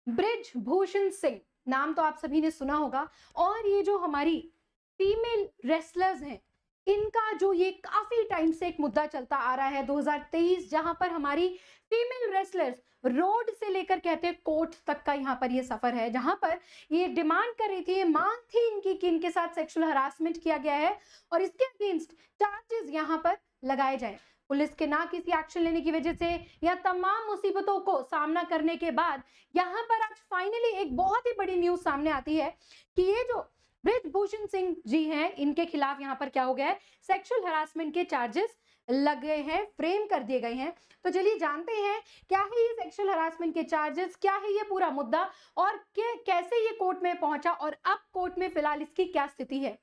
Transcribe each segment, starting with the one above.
ब्रिजभूषण सिंह नाम तो आप सभी ने सुना होगा। और ये जो हमारी फीमेल रेसलर्स हैं, इनका जो ये काफी टाइम से एक मुद्दा चलता आ रहा है 2023, जहां पर हमारी फीमेल रेसलर्स रोड से लेकर कहते हैं कोर्ट तक का यहाँ पर ये सफर है, जहां पर ये डिमांड कर रही थी, ये मांग थी इनकी कि इनके साथ सेक्सुअल हरासमेंट किया गया है और इसके अगेंस्ट चार्जेस यहाँ पर लगाए जाए। पुलिस के ना किसी एक्शन लेने की वजह से या तमाम मुसीबतों को सामना करने के बाद यहाँ पर आज फाइनली एक बहुत ही बड़ी न्यूज सामने आती है कि ये जो ब्रिजभूषण सिंह जी हैं, इनके खिलाफ यहाँ पर क्या हो गया है, सेक्सुअल हरासमेंट के चार्जेस लग गए हैं, फ्रेम कर दिए गए हैं। तो चलिए जानते हैं क्या है ये सेक्सुअल हरासमेंट के चार्जेस, क्या है ये पूरा मुद्दा और कैसे ये कोर्ट में पहुंचा और अब कोर्ट में फिलहाल इसकी क्या स्थिति है।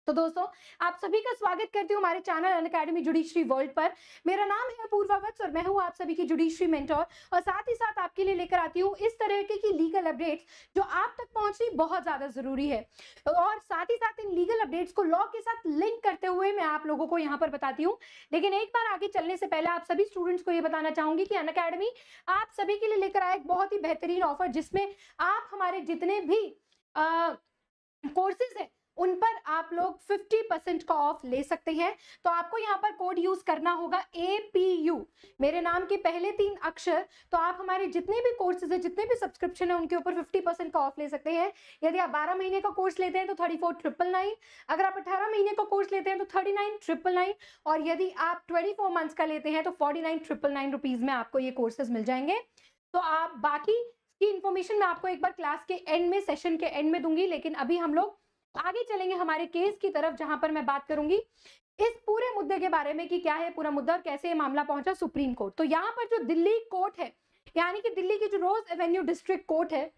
तो दोस्तों, आप सभी का स्वागत करती हूँ हमारे चैनल अनअकैडमी जुडिशरी वर्ल्ड पर। मेरा नाम है अपूर्वा वत्स और मैं हूँ आप सभी की जुडिशरी मेंटोर, और साथ ही साथ आपके लिए लेकर आती हूँ इस तरह की लीगल अपडेट्स जो आप तक पहुंचनी बहुत ज्यादा जरूरी है। और साथ ही साथ इन लीगल अपडेट्स को लॉ के साथ लिंक करते हुए मैं आप लोगों को यहाँ पर बताती हूँ। लेकिन एक बार आगे चलने से पहले आप सभी स्टूडेंट्स को ये बताना चाहूंगी कि अनअकैडमी आप सभी के लिए लेकर आया एक बहुत ही बेहतरीन ऑफर, जिसमें आप हमारे जितने भी कोर्सेज हैं उन पर आप लोग 50% का ऑफ ले सकते हैं। तो आपको यहाँ पर कोड यूज करना होगा APU, मेरे नाम के पहले 3 अक्षर। तो आप हमारे जितने भी कोर्सेज है, जितने भी सब्सक्रिप्शन है, उनके ऊपर 50% का ऑफ ले सकते हैं। यदि आप 12 महीने का कोर्स लेते हैं तो 34,999, अगर आप 18 महीने का कोर्स लेते हैं तो 39,999, और यदि आप 24 मंथ्स का लेते हैं तो 49,999 रुपीज में आपको ये कोर्सेज मिल जाएंगे। तो आप बाकी की इंफॉर्मेशन मैं आपको एक बार क्लास के एंड में, सेशन के एंड में दूंगी। लेकिन अभी हम लोग आगे चलेंगे हमारे केस की तरफ, जहां पर मैं बात करूंगी इस पूरे मुद्दे के बारे में कि क्या है पूरा मुद्दा और कैसे ये मामला पहुंचा सुप्रीम कोर्ट। तो यहाँ पर जो दिल्ली कोर्ट है, यानी कि दिल्ली की जो रोज एवेन्यू डिस्ट्रिक्ट कोर्ट है,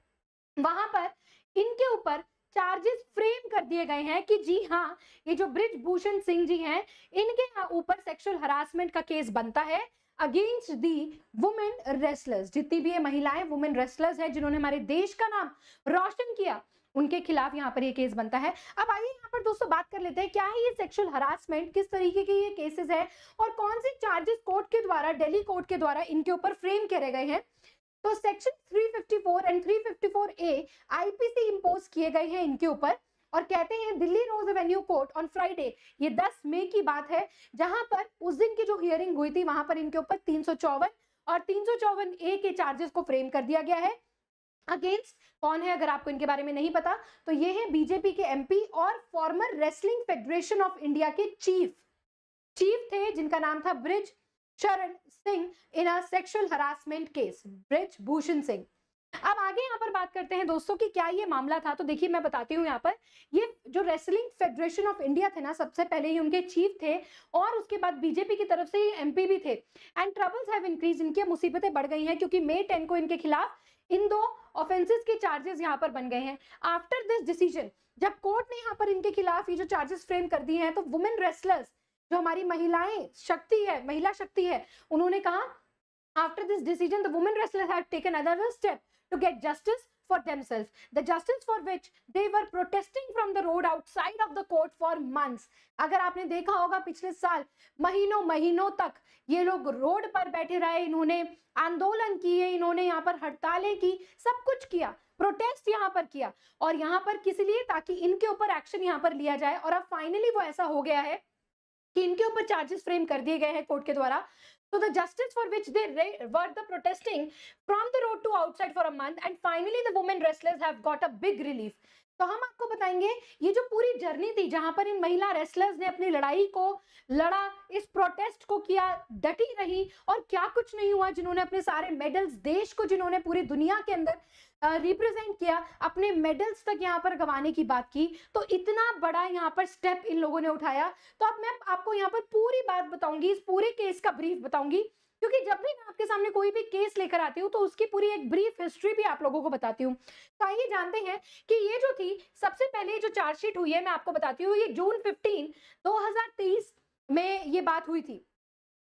वहां पर इनके ऊपर चार्जेस फ्रेम कर दिए गए हैं कि जी हाँ, ये जो ब्रिजभूषण सिंह जी हैं, इनके ऊपर सेक्सुअल हरासमेंट का केस बनता है अगेंस्ट दी वुमेन रेसलर्स। जितनी भी ये महिलाएं वुमेन रेसलर्स हैं जिन्होंने हमारे देश का नाम रोशन किया, उनके खिलाफ यहाँ पर ये केस बनता है। अब आइए यहाँ पर दोस्तों बात कर लेते हैं क्या है ये सेक्सुअल हरासमेंट, किस तरीके के ये केसेस है और कौन से चार्जेस कोर्ट के द्वारा, दिल्ली कोर्ट के द्वारा इनके ऊपर फ्रेम करे गए हैं। तो section 354 and 354A IPC impose किए गए हैं इनके ऊपर, और कहते हैं दिल्ली रोज एवेन्यू कोर्ट ऑन फ्राइडे, ये 10 मई की बात है, जहां पर उस दिन की जो हियरिंग हुई थी वहां पर इनके ऊपर 354 और 354A के चार्जेस को फ्रेम कर दिया गया है। अगेंस्ट कौन है, अगर आपको इनके बारे में नहीं पता तो ये है बीजेपी के MP और former wrestling federation of India के चीफ थे, जिनका नाम था Brij Sharan Singh in a sexual harassment case, Brijbhushan Singh. अब आगे यहाँ पर बात करते हैं दोस्तों कि क्या ये मामला था। तो देखिए मैं बताती हूँ, यहाँ पर ये जो रेसलिंग फेडरेशन ऑफ इंडिया थे ना, सबसे पहले ये उनके चीफ थे और उसके बाद बीजेपी की तरफ से ये MP भी थे। एंड ट्रबल्स हैव इंक्रीज, इनकी मुसीबतें बढ़ गई हैं क्योंकि May 10 को इनके खिलाफ इन 2 ऑफेंसेस के चार्जेस यहाँ पर बन गए हैं। आफ्टर दिस डिसीजन, जब कोर्ट ने यहाँ पर इनके खिलाफ ये जो चार्जेस फ्रेम कर दिए हैं, तो वुमेन रेसलर्स, जो हमारी महिलाएं शक्ति है, महिला शक्ति है, उन्होंने कहा after this decision the women wrestlers have taken another step to get justice for themselves, the justice for which they were protesting from the road outside of the court for months। अगर आपने देखा होगा पिछले साल महीनों तक ये लोग रोड पर बैठे रहे, इन्होंने आंदोलन किए, इन्होंने यहाँ पर हड़तालें की, सब कुछ किया, प्रोटेस्ट यहाँ पर किया, और यहाँ पर किस लिए, ताकि इनके ऊपर एक्शन यहाँ पर लिया जाए। और अब फाइनली वो ऐसा हो गया है कि इनके ऊपर चार्जेस फ्रेम कर दिए गए हैं कोर्ट के द्वारा। So the justice for which they were the protesting from the road to outside for a month, and finally the women wrestlers have got a big relief। तो हम आपको बताएंगे ये जो पूरी जर्नी थी, जहां पर इन महिला रेसलर्स ने अपनी लड़ाई को लड़ा, इस प्रोटेस्ट को किया, डटी रही, और क्या कुछ नहीं हुआ, जिन्होंने अपने सारे मेडल्स, देश को जिन्होंने पूरी दुनिया के अंदर रिप्रेजेंट किया, अपने मेडल्स तक यहाँ पर गंवाने की बात की। तो इतना बड़ा यहाँ पर स्टेप इन लोगों ने उठाया। तो अब मैं आपको यहाँ पर पूरी बात बताऊंगी, इस पूरे केस का ब्रीफ बताऊंगी, क्योंकि जब भी मैं आपके सामने कोई भी केस लेकर आती हूँ तो उसकी पूरी एक ब्रीफ हिस्ट्री भी आप लोगों को बताती हूँ। तो आइए जानते हैं कि ये जो थी, सबसे पहले जो चार्जशीट हुई है मैं आपको बताती हूँ, ये जून 15 2023 में ये बात हुई थी।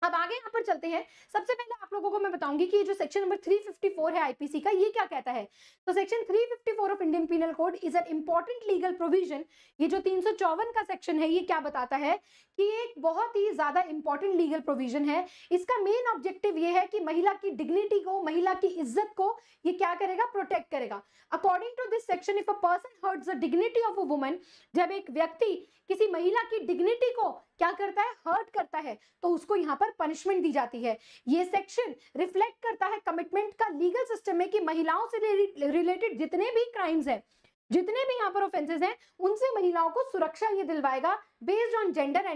अब आगे यहाँ पर चलते हैं। सबसे पहले आप लोगों को मैं बताऊंगी कि ये जो सेक्शन नंबर 354 है आईपीसी का, ये क्या कहता है। तो section 354 of Indian penal code is an important legal provision. ये जो 354 का सेक्शन है, ये क्या बताता है कि एक बहुत ही ज्यादा इंपॉर्टेंट लीगल प्रोविजन है। इसका मेन ऑब्जेक्टिव ये है कि महिला की डिग्निटी को, महिला की इज्जत को ये क्या करेगा, प्रोटेक्ट करेगा। According to this section, if a person hurts the dignity of a woman, जब एक व्यक्ति किसी महिला की डिग्निटी को क्या करता है, हर्ट करता है, तो उसको यहाँ पर पनिशमेंट दी जाती है। ये सेक्शन रिफ्लेक्ट करता है कमिटमेंट का लीगल सिस्टम में कि महिलाओं से रिलेटेड जितने भी क्राइम्स हैं, जितने भी यहाँ पर ऑफेंसेस हैं, उनसे महिलाओं को सुरक्षा ये दिलवाएगा based on gender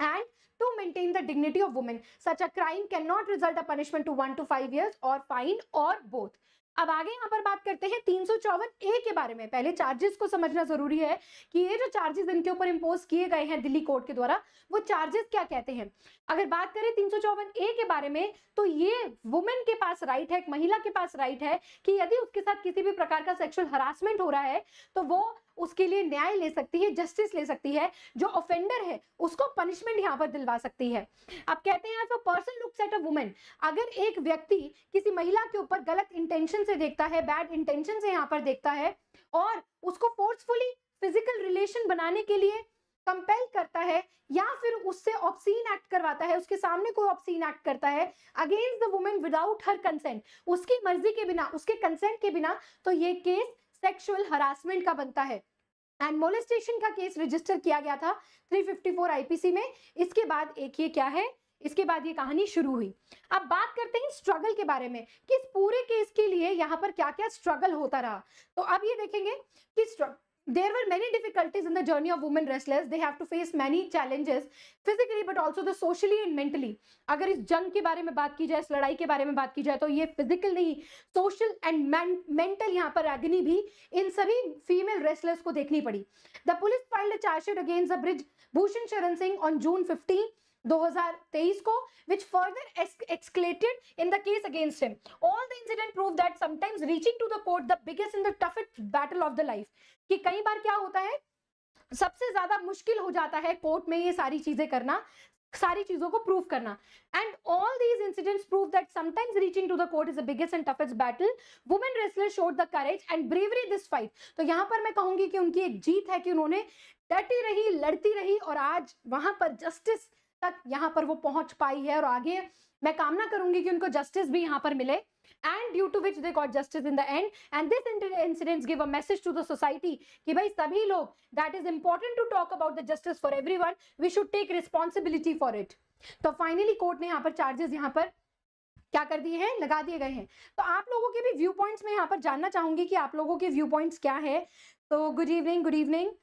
and to maintain the dignity of women. Such a crime cannot result a punishment to 1 to 5 years or fine or both. अब आगे यहाँ पर बात करते हैं 354A के बारे में। पहले चार्जेस को समझना जरूरी है कि ये जो चार्जेस इनके ऊपर इंपोज किए गए हैं दिल्ली कोर्ट के द्वारा, वो चार्जेस क्या कहते हैं। अगर बात करें 354A के बारे में, तो ये वुमेन के पास राइट है, एक महिला के पास राइट है कि यदि उसके साथ किसी भी प्रकार का सेक्सुअल हरासमेंट हो रहा है तो वो उसके लिए न्याय ले सकती है, जस्टिस ले सकती है। जो ऑफेंडर है उसको पनिशमेंट यहाँ पर दिलवा सकती है। अब कहते हैं, if a person looks at a woman, अगर एक व्यक्ति किसी महिला के ऊपर गलत इंटेंशन से देखता है, बैड इंटेंशन से यहाँ पर देखता है, और उसको फोर्सफुली फिजिकल रिलेशन बनाने के लिए कंपेल करता है, या फिर उससे ऑब्सीन एक्ट करवाता है, उसके सामने कोई ऑब्सीन एक्ट करता है against the woman without her consent, उसकी मर्जी के बिना, उसके कंसेंट के बिना, तो ये केस सेक्सुअल हरासमेंट का बनता है। एंड मोलेस्टेशन का केस रजिस्टर किया गया था 354 आईपीसी में। इसके बाद एक ये क्या है, इसके बाद ये कहानी शुरू हुई। अब बात करते हैं स्ट्रगल के बारे में कि इस पूरे केस के लिए यहाँ पर क्या क्या स्ट्रगल होता रहा। तो अब ये देखेंगे कि there were many difficulties in the journey of women wrestlers. They have to face many challenges physically but also the socially and mentally. अगर इस जंग के बारे में बात की जाए, इस लड़ाई के बारे में बात की जाए, तो ये फिजिकल नहीं, सोशल एंड मेंटल यहाँ पर एग्नी भी इन सभी फीमेल रेसलर्स को देखनी पड़ी। The police filed a chargesheet against the Brijbhushan Sharan Singh on June 15, 2023 को, which further escalated in the case against him. All the incident proved that sometimes reaching to the court the biggest and the toughest battle of the life. कि कई बार क्या होता है, सबसे ज्यादा मुश्किल हो जाता है कोर्ट में ये सारी चीजें करना, सारी चीजों को प्रूव करना। And all these incidents prove that sometimes reaching to the court is the biggest and toughest battle. Women wrestler showed the courage and bravery this fight. तो यहाँ पर मैं कहूंगी कि उनकी एक जीत है कि उन्होंने डटी रही, लड़ती रही, और आज वहां पर जस्टिस तक यहाँ पर वो पहुंच पाई है। और आगे मैं कामना करूंगी कि उनको जस्टिस भी यहाँ पर मिले, and due to which they got justice in the end. And this incidents give a message to the society कि भाई सभी लोग, that is important to talk about the justice for everyone, we should take responsibility for it. तो finally court ने यहाँ पर charges यहाँ पर क्या कर दिए हैं, लगा दिए गए हैं। तो आप लोगों के भी व्यू पॉइंट्स में यहाँ पर जानना चाहूंगी कि आप लोगों के व्यू पॉइंट्स क्या है। तो good evening,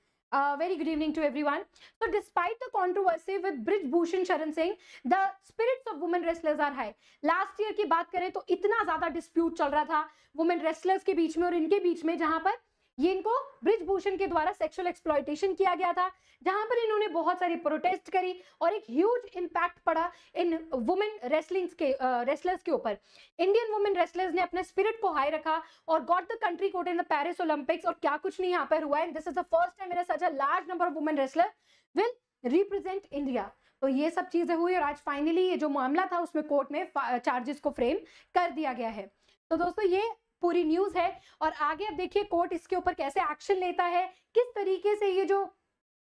very good evening to everyone. So despite the controversy with Brijbhushan Sharan Singh, the spirits of women wrestlers are high. Last year की बात करें तो इतना ज्यादा डिस्प्यूट चल रहा था वुमेन रेसलर्स के बीच में और इनके बीच में, जहां पर ये इनको ब्रिजभूषण के द्वारा सेक्सुअल एक्सप्लॉयटेशन किया गया था, जहां पर इन्होंने बहुत सारी प्रोटेस्ट करी और एक ह्यूज इंपैक्ट पड़ा इन वुमेन रेसलर्स के ऊपर। इंडियन वुमेन रेसलर्स ने अपने स्पिरिट को हाई रखा और got the country court in the Paris Olympics, और क्या कुछ नहीं यहाँ पर हुआ है। This is the first time where such a large number of women wrestler will represent India. तो ये सब चीजें हुई और आज फाइनली ये जो मामला था उसमें कोर्ट में चार्जेस को फ्रेम कर दिया गया है। तो दोस्तों ये पूरी न्यूज है, और आगे अब देखिए कोर्ट इसके ऊपर कैसे एक्शन लेता है, किस तरीके से ये जो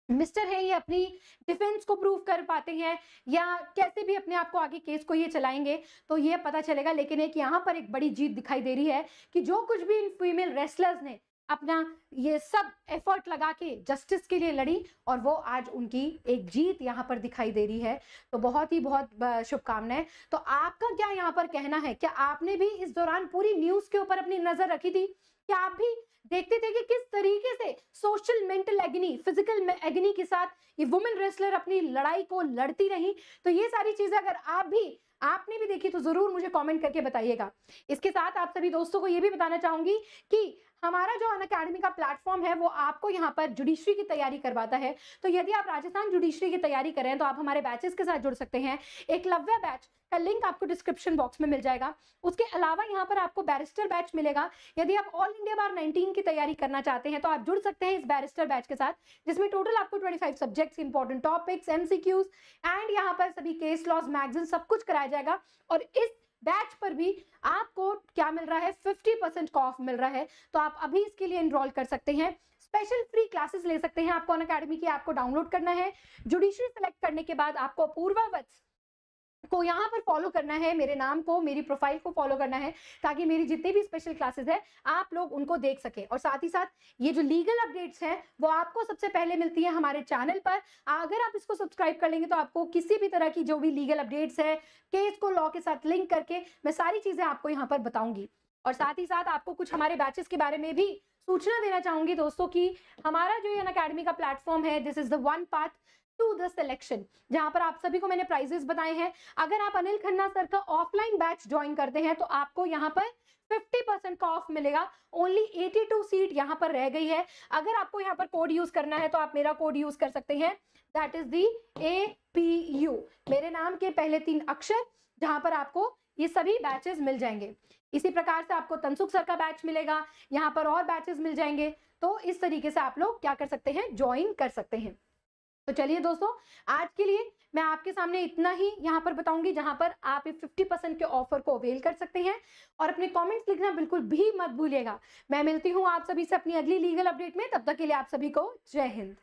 मिस्टर है ये अपनी डिफेंस को प्रूव कर पाते हैं, या कैसे भी अपने आप को आगे केस को ये चलाएंगे, तो ये पता चलेगा। लेकिन एक यहाँ पर एक बड़ी जीत दिखाई दे रही है कि जो कुछ भी इन फीमेल रेसलर्स ने अपना ये सब एफर्ट लगा के जस्टिस के लिए लड़ी, और वो आज उनकी एक जीत यहाँ पर दिखाई दे रही है। तो बहुत शुभकामनाएं। तो आपका क्या यहाँ पर कहना है, क्या आपने भी इस दौरान पूरी न्यूज के ऊपर अपनी नजर रखी थी, क्या आप भी देखते थे कि किस तरीके से सोशल मेंटल एग्नी, फिजिकल एग्नी के साथ ये वुमेन रेसलर अपनी लड़ाई को लड़ती रही? तो ये सारी चीजें अगर आपने भी देखी तो जरूर मुझे कमेंट करके बताइएगा। इसके साथ आप सभी दोस्तों को ये भी बताना चाहूंगी कि हमारा जो अनअकैडमी का प्लेटफॉर्म है वो आपको यहाँ पर जुडिशरी की तैयारी करवाता है। तो यदि आप राजस्थान जुडिशरी की तैयारी कर रहे हैं तो आप हमारे बैचेस के साथ जुड़ सकते हैं। एकलव्य बैच का लिंक आपको डिस्क्रिप्शन बॉक्स में मिल जाएगा। उसके अलावा यहाँ पर आपको बैरिस्टर बैच मिलेगा। यदि आप ऑल इंडिया बार 19 की तैयारी करना चाहते हैं तो आप जुड़ सकते हैं इस बैरिस्टर बैच के साथ, जिसमें टोटल आपको 25 subjects, important topics, MCQs and यहाँ पर सभी केस लॉज, मैगजीन सब कुछ कराया जाएगा। और इस बैच पर भी आपको क्या मिल रहा है, 50% का ऑफ मिल रहा है। तो आप अभी इसके लिए एनरोल कर सकते हैं। स्पेशल फ्री क्लासेस ले सकते हैं। आपको अनअकैडमी की ऐप को डाउनलोड करना है। जुडिशरी सेलेक्ट करने के बाद आपको पूर्वावत को यहाँ पर फॉलो करना है, मेरे नाम को, मेरी प्रोफाइल को फॉलो करना है, ताकि मेरी जितनी भी स्पेशल क्लासेस है आप लोग उनको देख सके। और साथ ही साथ ये जो लीगल अपडेट्स हैं वो आपको सबसे पहले मिलती है हमारे चैनल पर। अगर आप इसको सब्सक्राइब कर लेंगे तो आपको किसी भी तरह की जो भी लीगल अपडेट्स है, केस को लॉ के साथ लिंक करके मैं सारी चीजें आपको यहाँ पर बताऊंगी। और साथ ही साथ आपको कुछ हमारे बैचेस के बारे में भी सूचना देना चाहूंगी दोस्तों की हमारा जो ये अनअकैडमी का प्लेटफॉर्म है, this is the one path to the selection, जहां पर आप सभी को मैंने प्राइजेस बताए हैं। अगर आप अनिल खन्ना सर का ऑफलाइन बैच ज्वाइन करते हैं तो आपको यहाँ पर 50% का ऑफ मिलेगा। ओनली 82 सीट यहाँ पर रह गई है। अगर आपको यहाँ पर कोड यूज करना है तो आप मेरा कोड यूज कर सकते हैं, दैट इज दी APU, मेरे नाम के पहले 3 अक्षर, जहां पर आपको ये सभी बैचेस मिल जाएंगे। इसी प्रकार से आपको तनसुख सर का बैच मिलेगा, यहाँ पर और बैचेस मिल जाएंगे। तो इस तरीके से आप लोग क्या कर सकते हैं, ज्वाइन कर सकते हैं। तो चलिए दोस्तों, आज के लिए मैं आपके सामने इतना ही यहाँ पर बताऊंगी, जहां पर आप 50% के ऑफर को अवेल कर सकते हैं। और अपने कमेंट्स लिखना बिल्कुल भी मत भूलिएगा। मैं मिलती हूँ आप सभी से अपनी अगली लीगल अपडेट में। तब तक के लिए आप सभी को जय हिंद।